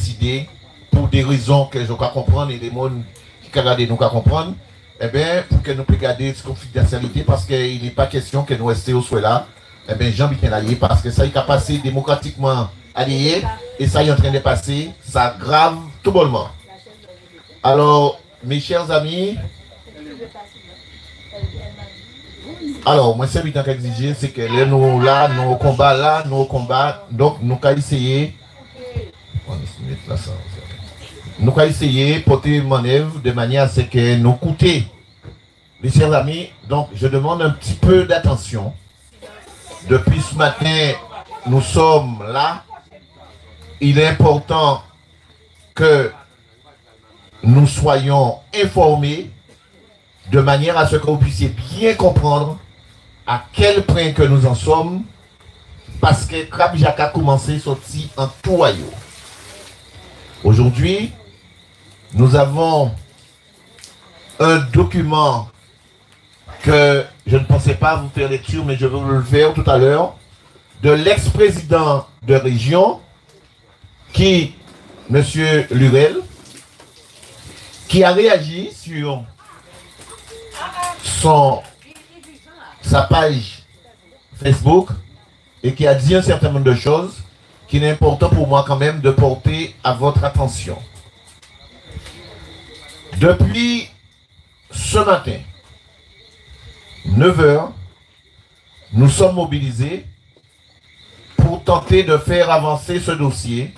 décidé, pour des raisons que je peux comprendre et les gens qui peuvent regarder nous comprendre, eh bien, pour que nous puissions garder cette confidentialité, parce qu'il n'est pas question que nous restions au souhait là, eh bien, Jean-Bicien allié, parce que ça il a passé démocratiquement allié, et ça est en train de passer, ça grave tout bonnement. Alors, mes chers amis, alors, moi, c'est évident qu'exiger, c'est que nous là, nos combats, donc nous allons essayer, nous allons essayer de porter manœuvre de manière à ce que nous coûtons. Mes chers amis, donc je demande un petit peu d'attention. Depuis ce matin, nous sommes là. Il est important que nous soyons informés de manière à ce que vous puissiez bien comprendre à quel point que nous en sommes, parce que Krab Jaka a commencé à sortir en tout royaume. Aujourd'hui, nous avons un document que je ne pensais pas vous faire lecture, mais je vais vous le faire tout à l'heure, de l'ex-président de région, qui, M. Lurel, qui a réagi sur sa page Facebook et qui a dit un certain nombre de choses qu'il est important pour moi quand même de porter à votre attention. Depuis ce matin, 9 h, nous sommes mobilisés pour tenter de faire avancer ce dossier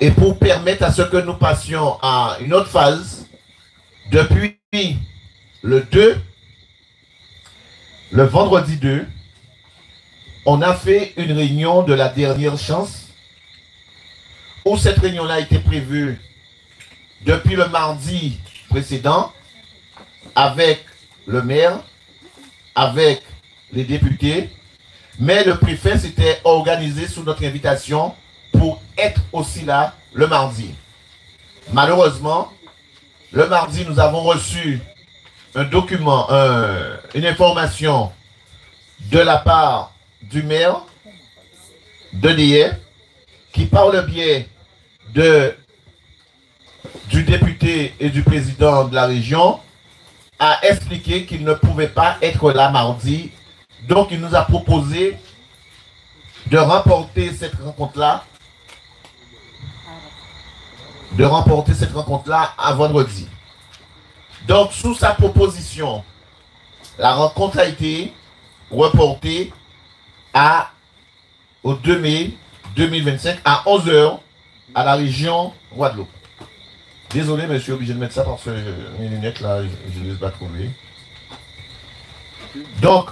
et pour permettre à ce que nous passions à une autre phase. Depuis le 2, le vendredi 2, on a fait une réunion de la dernière chance où cette réunion-là a été prévue depuis le mardi précédent avec le maire, avec les députés, mais le préfet s'était organisé sous notre invitation pour être aussi là le mardi. Malheureusement, le mardi, nous avons reçu un document, une information de la part du maire de Déhé, qui par le biais du député et du président de la région a expliqué qu'il ne pouvait pas être là mardi. Donc il nous a proposé de remporter cette rencontre-là, à vendredi. Donc sous sa proposition, la rencontre a été reportée au 2 mai 2025 à 11 h à la région Guadeloupe. Désolé, monsieur, obligé de mettre ça parce que mes lunettes là, je ne les ai pas trouvées. Donc,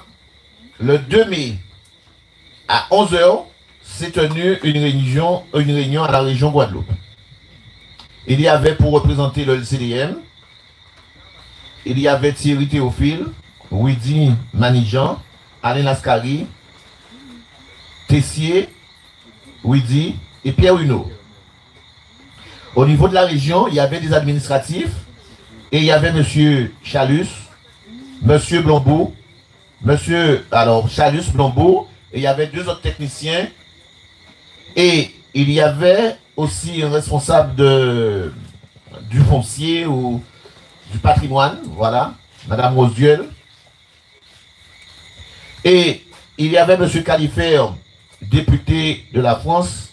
le 2 mai à 11 h s'est tenue une réunion à la région Guadeloupe. Il y avait pour représenter le CDM, il y avait Thierry Théophile, Widi Manijan, Alain Lascari, Tessier, Widi et Pierre Huneau. Au niveau de la région, il y avait des administratifs et il y avait M. Chalus, M. Blombeau, Chalus, Blombeau, et il y avait 2 autres techniciens. Et il y avait aussi un responsable du foncier ou du patrimoine, voilà, Mme Rosuel. Et il y avait M. Califère, député de la France,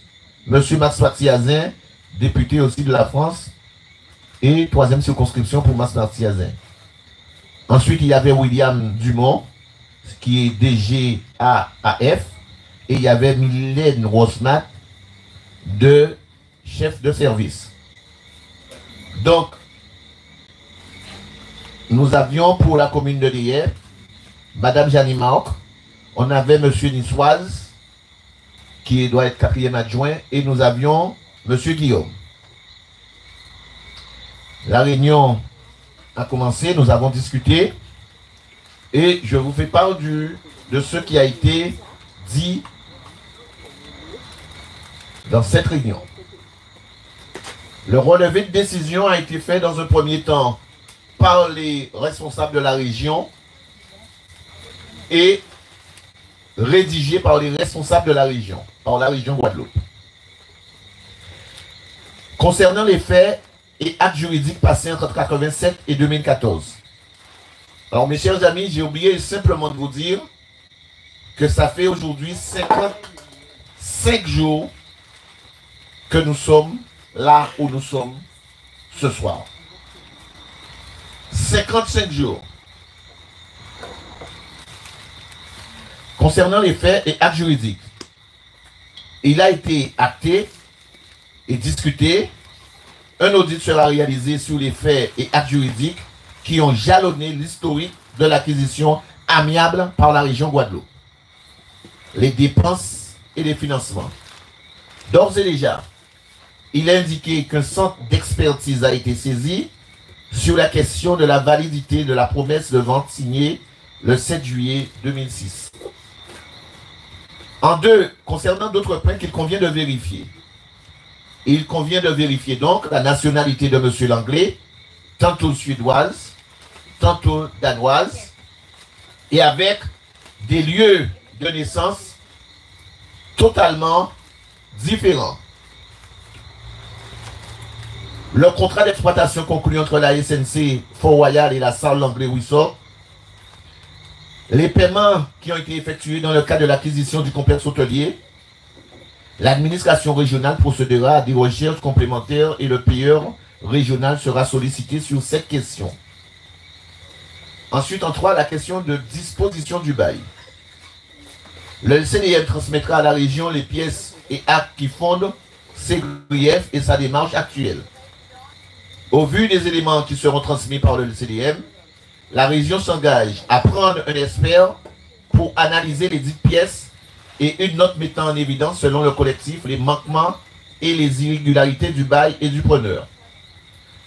M. Max Patiazin, député aussi de la France, et 3e circonscription pour Max Patiazin. Ensuite, il y avait William Dumont, qui est DGAAF, et il y avait Mylène Rosmat, de chef de service. Donc, nous avions pour la commune de Déhé, Mme Janie Marc, on avait M. Niçoise, qui doit être 4e adjoint, et nous avions M. Guillaume. La réunion a commencé, nous avons discuté, et je vous fais part de ce qui a été dit dans cette réunion. Le relevé de décision a été fait dans un premier temps par les responsables de la région et rédigé par les responsables de la région, par la région Guadeloupe. Concernant les faits et actes juridiques passés entre 1987 et 2014. Alors, mes chers amis, j'ai oublié simplement de vous dire que ça fait aujourd'hui 55 jours que nous sommes là où nous sommes ce soir. 55 jours. Concernant les faits et actes juridiques, il a été acté et discuté. Un audit sera réalisé sur les faits et actes juridiques qui ont jalonné l'historique de l'acquisition amiable par la région Guadeloupe. Les dépenses et les financements. D'ores et déjà, il est indiqué qu'un centre d'expertise a été saisi sur la question de la validité de la promesse de vente signée le 7 juillet 2006. En deux, concernant d'autres points qu'il convient de vérifier. Il convient de vérifier donc la nationalité de M. Langlais, tantôt suédoise, tantôt danoise, et avec des lieux de naissance totalement différents. Le contrat d'exploitation conclu entre la SNC Fort-Royal et la salle Langlais-Ruisseau, les paiements qui ont été effectués dans le cadre de l'acquisition du complexe hôtelier, l'administration régionale procédera à des recherches complémentaires et le payeur régional sera sollicité sur cette question. Ensuite, en 3, la question de disposition du bail. Le CNIM transmettra à la région les pièces et actes qui fondent ses griefs et sa démarche actuelle. Au vu des éléments qui seront transmis par le CNIM, la région s'engage à prendre un expert pour analyser les dites pièces et une note mettant en évidence, selon le collectif, les manquements et les irrégularités du bail et du preneur.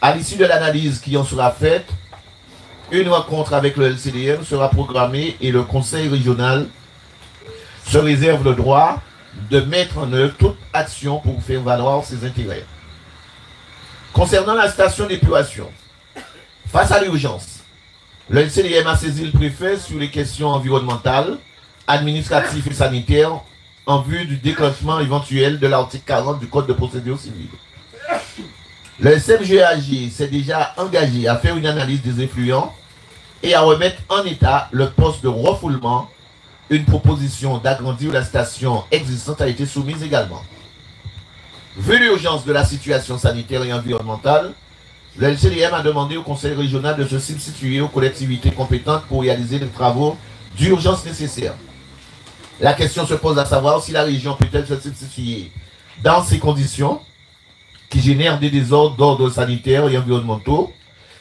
À l'issue de l'analyse qui en sera faite, une rencontre avec le LCDM sera programmée et le conseil régional se réserve le droit de mettre en œuvre toute action pour faire valoir ses intérêts. Concernant la station d'épuration, face à l'urgence, le LCDM a saisi le préfet sur les questions environnementales, administratives et sanitaires en vue du déclenchement éventuel de l'article 40 du Code de procédure civile. Le SMGAG s'est déjà engagé à faire une analyse des effluents et à remettre en état le poste de refoulement. Une proposition d'agrandir la station existante a été soumise également. Vu l'urgence de la situation sanitaire et environnementale, le LCDM a demandé au conseil régional de se substituer aux collectivités compétentes pour réaliser les travaux d'urgence nécessaires. La question se pose à savoir si la région peut-elle se substituer dans ces conditions qui génèrent des désordres d'ordre sanitaire et environnementaux,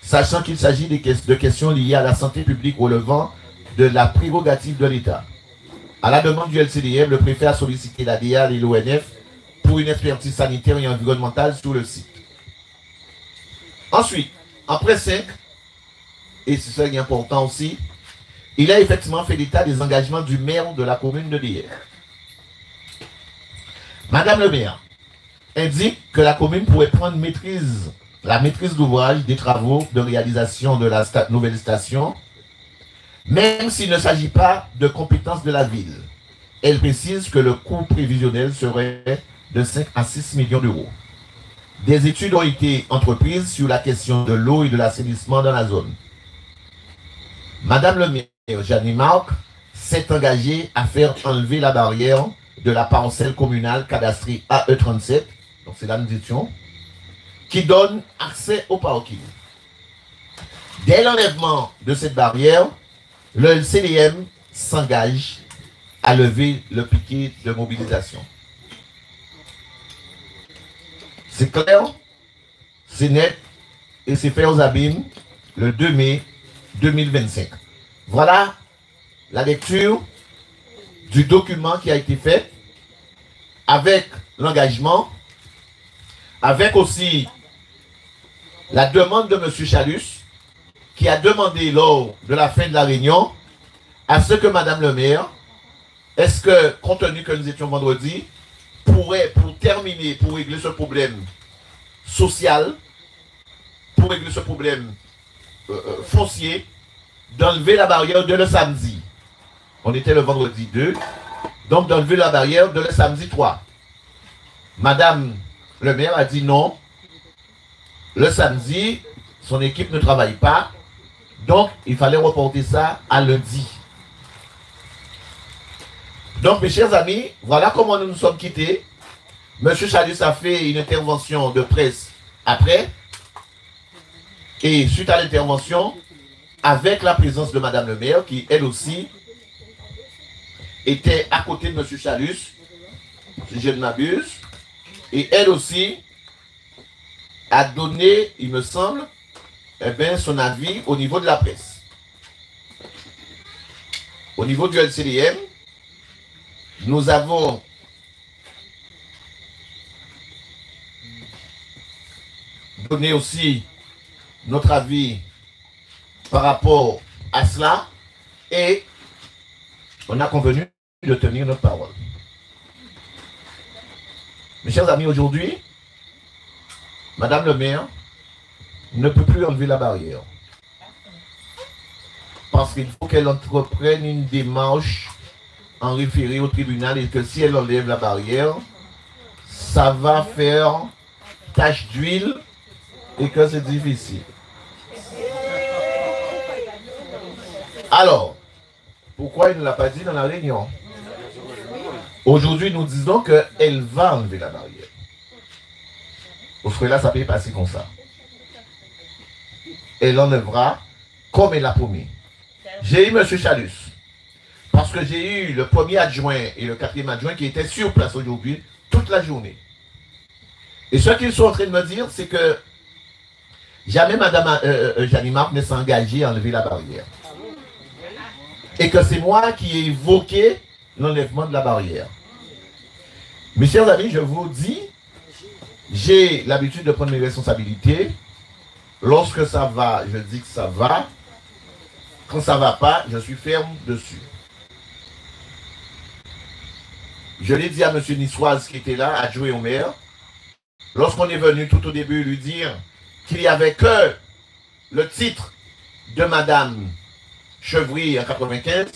sachant qu'il s'agit de questions liées à la santé publique relevant de la prérogative de l'État. À la demande du LCDM, le préfet a sollicité la DIAL et l'ONF pour une expertise sanitaire et environnementale sur le site. Ensuite, en près 5, et c'est ça qui est important aussi, il a effectivement fait l'état des engagements du maire de la commune de Liège. Madame le maire indique que la commune pourrait prendre la maîtrise d'ouvrage des travaux de réalisation de la nouvelle station, même s'il ne s'agit pas de compétence de la ville. Elle précise que le coût prévisionnel serait de 5 à 6 millions d'euros. Des études ont été entreprises sur la question de l'eau et de l'assainissement dans la zone. Madame le maire, Jeanne Marc, s'est engagée à faire enlever la barrière de la parcelle communale cadastrée AE37, donc c'est la notion, qui donne accès au parking. Dès l'enlèvement de cette barrière, le LCDM s'engage à lever le piquet de mobilisation. C'est clair, c'est net et c'est fait aux abîmes le 2 mai 2025. Voilà la lecture du document qui a été fait avec l'engagement, avec aussi la demande de M. Chalus qui a demandé lors de la fin de la réunion à ce que Madame le maire, est-ce que, compte tenu que nous étions vendredi, pourrait, pour terminer, pour régler ce problème social, pour régler ce problème foncier, d'enlever la barrière de le samedi. On était le vendredi 2, donc d'enlever la barrière de le samedi 3. Madame le maire a dit non, Le samedi, son équipe ne travaille pas. Donc, il fallait reporter ça à lundi. Donc, mes chers amis, voilà comment nous nous sommes quittés. Monsieur Chalus a fait une intervention de presse après. Et suite à l'intervention, avec la présence de Madame le maire, qui elle aussi était à côté de Monsieur Chalus, si je ne m'abuse, et elle aussi a donné, il me semble, eh bien, son avis au niveau de la presse. Au niveau du LCDM, nous avons donné aussi notre avis par rapport à cela et on a convenu de tenir notre parole. Mes chers amis, aujourd'hui, Madame le maire ne peut plus enlever la barrière. Parce qu'il faut qu'elle entreprenne une démarche en référé au tribunal et que si elle enlève la barrière, ça va faire tache d'huile et que c'est difficile. Alors, pourquoi il ne l'a pas dit dans la réunion? Aujourd'hui, nous disons qu'elle va enlever la barrière. Au frère là, ça peut passer comme ça. Elle enlèvera comme elle a promis. J'ai eu M. Chalus, parce que j'ai eu le premier adjoint et le quatrième adjoint qui étaient sur place aujourd'hui toute la journée. Et ce qu'ils sont en train de me dire, c'est que jamais Mme Janimar ne s'est engagée à enlever la barrière. Et que c'est moi qui ai évoqué l'enlèvement de la barrière. Mes chers amis, je vous dis, j'ai l'habitude de prendre mes responsabilités. Lorsque ça va, je dis que ça va. Quand ça ne va pas, je suis ferme dessus. Je l'ai dit à M. Niçoise qui était là, adjoint au maire, lorsqu'on est venu tout au début lui dire qu'il n'y avait que le titre de Mme Chevry en 95,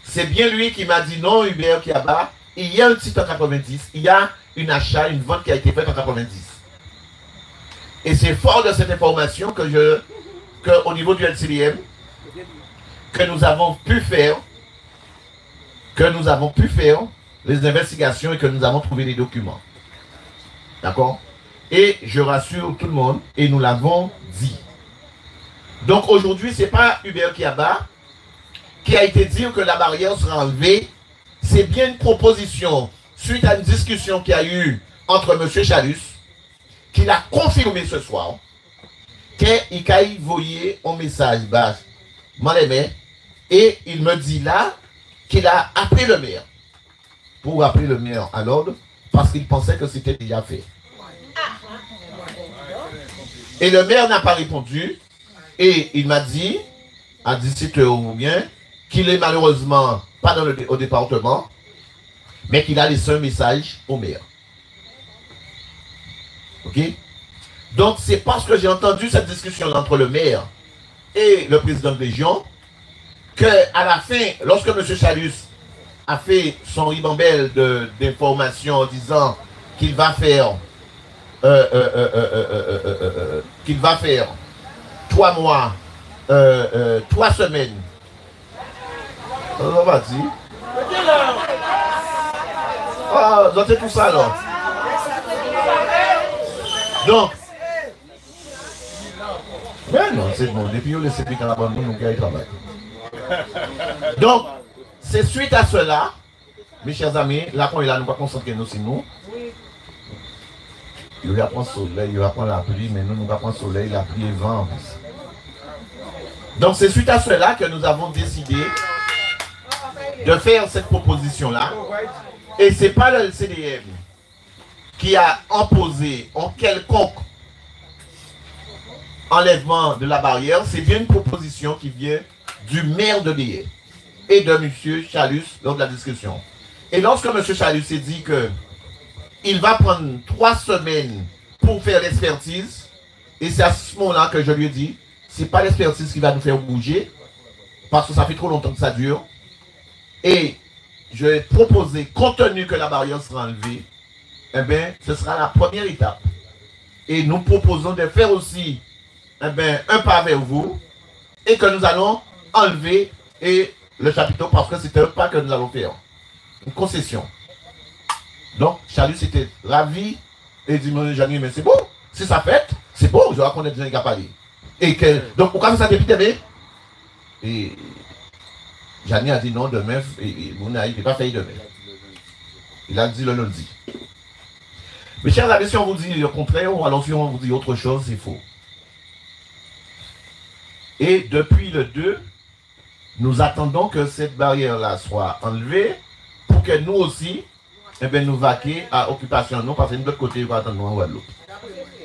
c'est bien lui qui m'a dit non, Hubert Kiaba, il y a un titre en 90, il y a une achat, une vente qui a été faite en 90. Et c'est fort de cette information que au niveau du LCDM, que nous avons pu faire les investigations et que nous avons trouvé les documents. D'accord? Et je rassure tout le monde, et nous l'avons dit. Donc aujourd'hui, ce n'est pas Hubert Kiaba qui a été dit que la barrière sera enlevée. C'est bien une proposition suite à une discussion qu'il y a eu entre M. Chalus, qu'il a confirmé ce soir, qu'il a envoyé un message bas, et il me dit là qu'il a appelé le maire pour appeler le maire à l'ordre parce qu'il pensait que c'était déjà fait. Et le maire n'a pas répondu et il m'a dit, à 17h ou bien, qu'il est malheureusement pas au département, mais qu'il a laissé un message au maire. Ok? Donc c'est parce que j'ai entendu cette discussion entre le maire et le président de région qu'à la fin, lorsque M. Chalus a fait son ribambelle d'informations en disant qu'il va faire 3 mois, 3 semaines. On va dire. Ah, vous avez tout ça alors. Donc, mais non, c'est bon. Depuis on laisse plus dans la bande, nous gagnons le travail. Donc, c'est suite à cela, mes chers amis, là quand il a nous pas concentrer nous sur nous. Il va prendre le soleil, il va prendre la pluie, mais nous ne va prendre le soleil, la pluie et le vent. Donc c'est suite à cela que nous avons décidé de faire cette proposition-là. Et ce n'est pas le LCDM qui a imposé en quelconque enlèvement de la barrière, c'est bien une proposition qui vient du maire de Lié et de M. Chalus lors de la discussion. Et lorsque M. Chalus s'est dit qu'il va prendre 3 semaines pour faire l'expertise, et c'est à ce moment-là que je lui ai dit, ce n'est pas l'expertise qui va nous faire bouger, parce que ça fait trop longtemps que ça dure. Et je vais proposer, compte tenu que la barrière sera enlevée, eh bien, ce sera la première étape Et nous proposons de faire aussi un pas vers vous et que nous allons enlever le chapiteau parce que c'était un pas que nous allons faire. Une concession. Donc, Charlie c'était ravi et dit, Jani, mais c'est beau. Si ça fait, c'est beau, je vais connaître des gens qui ont parlé. Donc, pourquoi ça depuis demain? Et Jani a dit non, demain, il n'est pas fait demain. Il a dit le lundi. Mes chers amis, si on vous dit le contraire, ou alors si on vous dit autre chose, c'est faux. Et depuis le 2, nous attendons que cette barrière-là soit enlevée pour que nous aussi, nous vaquer à occupation. Non, parce que de l'autre côté, il va attendre en Guadeloupe.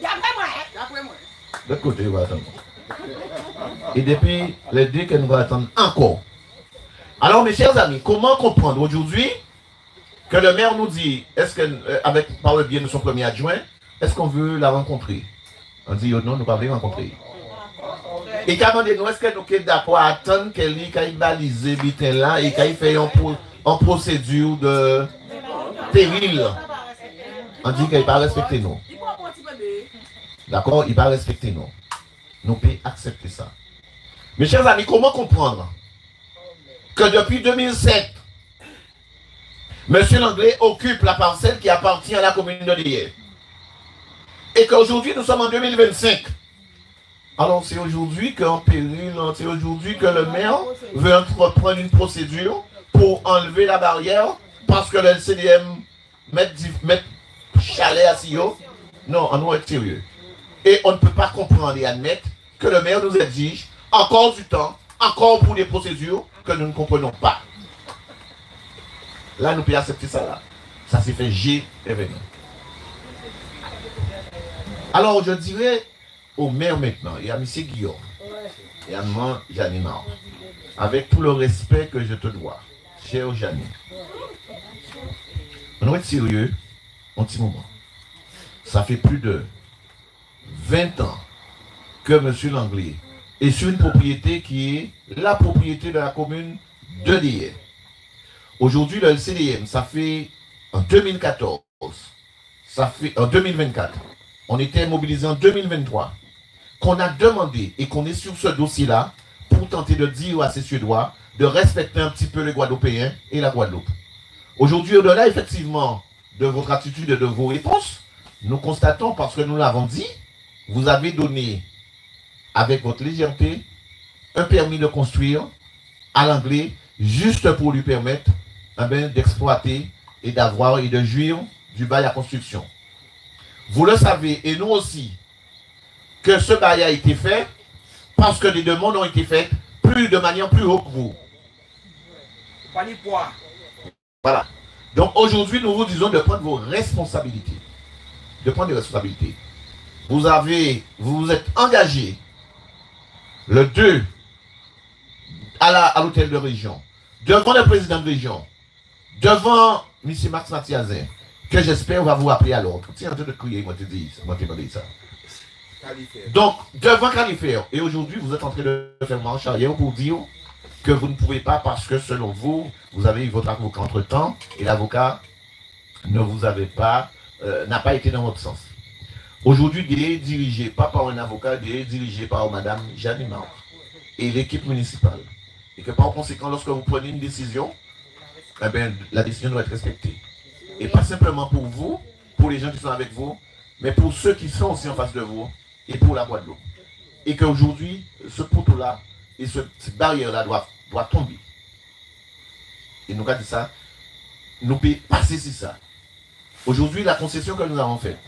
De l'autre côté, il va attendre. Et depuis le 2 que nous allons attendre encore. Alors, mes chers amis, comment comprendre aujourd'hui que le maire nous dit, est-ce que, par le biais de son premier adjoint, est-ce qu'on veut la rencontrer? On dit, non, nous ne pouvons pas la rencontrer. Et qu'à nous, est-ce que nous sommes d'accord à attendre qu'elle ait balisé là et qu'elle fait une procédure de péril? On dit qu'il ne pas respecter nous. D'accord? Il ne pas respecter nous. Nous pouvons accepter ça. Mes chers amis, comment comprendre que depuis 2007, M. Langlais occupe la parcelle qui appartient à la commune de Liège. Et qu'aujourd'hui, nous sommes en 2025. Alors, c'est aujourd'hui qu'en péril, c'est aujourd'hui que le maire veut entreprendre une procédure pour enlever la barrière parce que le LCDM met chalet à Sio. Non, on doit être sérieux. Et on ne peut pas comprendre et admettre que le maire nous exige encore du temps, encore pour des procédures que nous ne comprenons pas. Là, nous pouvons accepter ça là. Ça s'est fait G événement. Alors, je dirais au maire maintenant, et à M. Guillaume, et à moi, Janimar, avec tout le respect que je te dois, cher Jani, on doit être sérieux un petit moment. Ça fait plus de 20 ans que M. Langlais est sur une propriété qui est la propriété de la commune de Liège. Aujourd'hui, le LCDM, ça fait en 2014, ça fait en 2024, on était mobilisé en 2023, qu'on a demandé et qu'on est sur ce dossier-là pour tenter de dire à ces Suédois de respecter un petit peu les Guadeloupéens et la Guadeloupe. Aujourd'hui, au-delà effectivement de votre attitude et de vos réponses, nous constatons, parce que nous l'avons dit, vous avez donné avec votre légèreté un permis de construire à l'anglais juste pour lui permettre d'exploiter et d'avoir et de jouir du bail à construction. Vous le savez, et nous aussi, que ce bail a été fait parce que les demandes ont été faites de manière plus haute que vous. Voilà. Donc aujourd'hui, nous vous disons de prendre vos responsabilités. De prendre des responsabilités. Vous vous êtes engagé le 2 à l'hôtel de région, devant le président de région, devant M. Max Mathiazin, que j'espère va vous appeler à l'ordre. Tu es en train de crier, moi te dis ça. Donc, devant Califère, et aujourd'hui, vous êtes en train de faire marche arrière pour dire que vous ne pouvez pas parce que selon vous, vous avez eu votre avocat entre-temps et l'avocat ne vous avait pas, n'a pas été dans votre sens. Aujourd'hui, il est dirigé pas par un avocat, il est dirigé par Mme Janimar et l'équipe municipale. Et que par conséquent, lorsque vous prenez une décision, la décision doit être respectée. Et pas simplement pour vous, pour les gens qui sont avec vous, mais pour ceux qui sont aussi en face de vous et pour la Guadeloupe. Et qu'aujourd'hui, ce poteau-là et cette barrière-là doit tomber. Et nous avons dit ça, nous pouvons passer sur ça. Aujourd'hui, la concession que nous avons faite,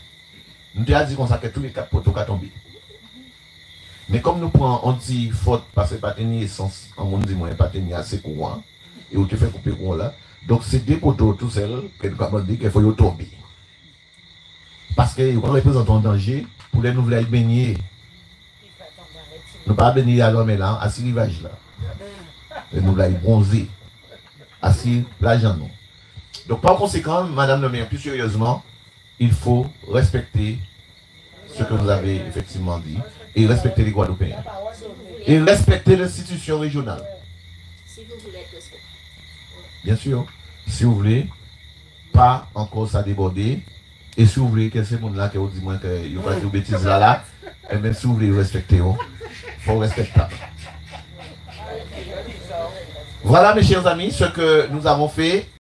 nous avons dit qu'on s'est que tous les 4 poteaux qui tombé. Mais comme nous prenons, on dit faute parce que pas tenir essence, on dit moi pas tenir assez courant, et on te fait couper courant là. Donc c'est des poteaux tout seuls que nous avons dit qu'il faut y tomber. Parce qu'ils représentent un danger pour les nouvelles baigner. Nous ne pas baigner à l'homme là, à ce rivage là. Les nouvelles bronzées, à ce l'argent non. Donc par conséquent, Madame le maire, plus sérieusement, il faut respecter ce que vous avez effectivement dit et respecter les Guadeloupéens. Et respecter l'institution régionale. Si vous voulez être respecté. Bien sûr, si vous voulez, pas encore ça déborder Et si vous voulez que ces gens-là qui vous disent que vous pas de bêtises là, et même si vous voulez respecter, il faut respecter. Voilà mes chers amis ce que nous avons fait.